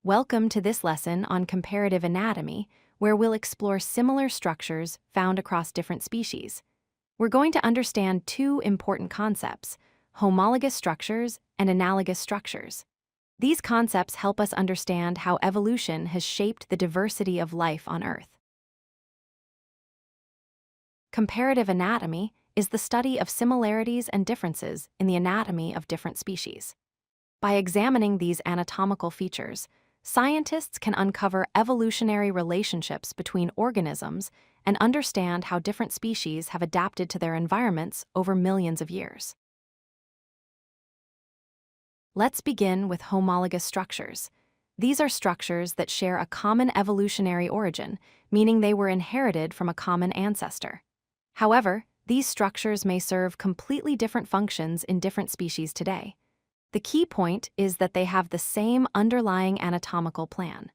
Welcome to this lesson on comparative anatomy, where we'll explore similar structures found across different species. We're going to understand two important concepts: homologous structures and analogous structures. These concepts help us understand how evolution has shaped the diversity of life on Earth. Comparative anatomy is the study of similarities and differences in the anatomy of different species. By examining these anatomical features, scientists can uncover evolutionary relationships between organisms and understand how different species have adapted to their environments over millions of years. Let's begin with homologous structures. These are structures that share a common evolutionary origin, meaning they were inherited from a common ancestor. However, these structures may serve completely different functions in different species today. The key point is that they have the same underlying anatomical plan.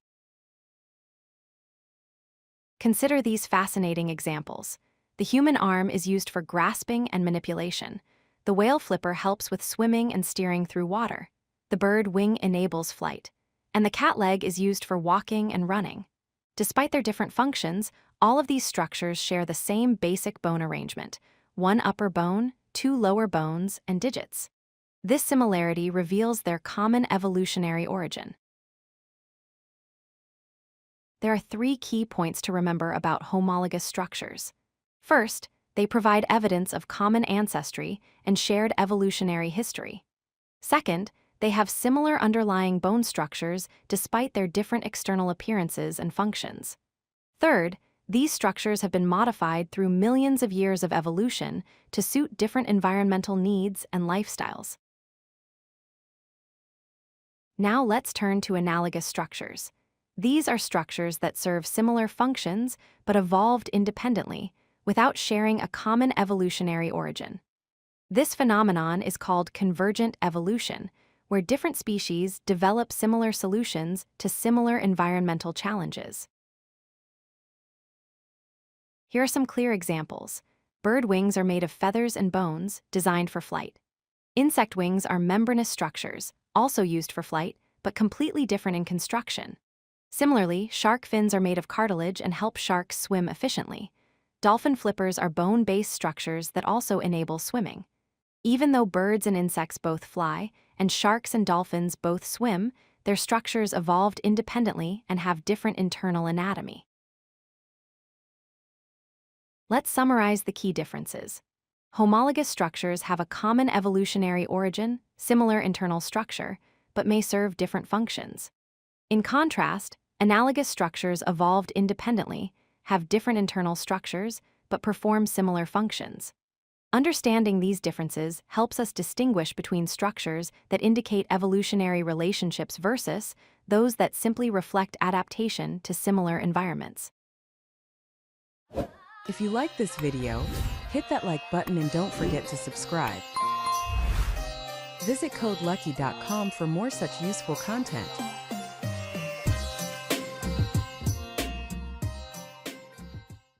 Consider these fascinating examples. The human arm is used for grasping and manipulation. The whale flipper helps with swimming and steering through water. The bird wing enables flight. And the cat leg is used for walking and running. Despite their different functions, all of these structures share the same basic bone arrangement: one upper bone, two lower bones, and digits. This similarity reveals their common evolutionary origin. There are three key points to remember about homologous structures. First, they provide evidence of common ancestry and shared evolutionary history. Second, they have similar underlying bone structures despite their different external appearances and functions. Third, these structures have been modified through millions of years of evolution to suit different environmental needs and lifestyles. Now let's turn to analogous structures. These are structures that serve similar functions but evolved independently, without sharing a common evolutionary origin. This phenomenon is called convergent evolution, where different species develop similar solutions to similar environmental challenges. Here are some clear examples. Bird wings are made of feathers and bones, designed for flight. Insect wings are membranous structures, also used for flight, but completely different in construction. Similarly, shark fins are made of cartilage and help sharks swim efficiently. Dolphin flippers are bone-based structures that also enable swimming. Even though birds and insects both fly, and sharks and dolphins both swim, their structures evolved independently and have different internal anatomy. Let's summarize the key differences. Homologous structures have a common evolutionary origin, similar internal structure, but may serve different functions. In contrast, analogous structures evolved independently, have different internal structures, but perform similar functions. Understanding these differences helps us distinguish between structures that indicate evolutionary relationships versus those that simply reflect adaptation to similar environments. If you like this video, hit that like button and don't forget to subscribe. Visit codelucky.com for more such useful content.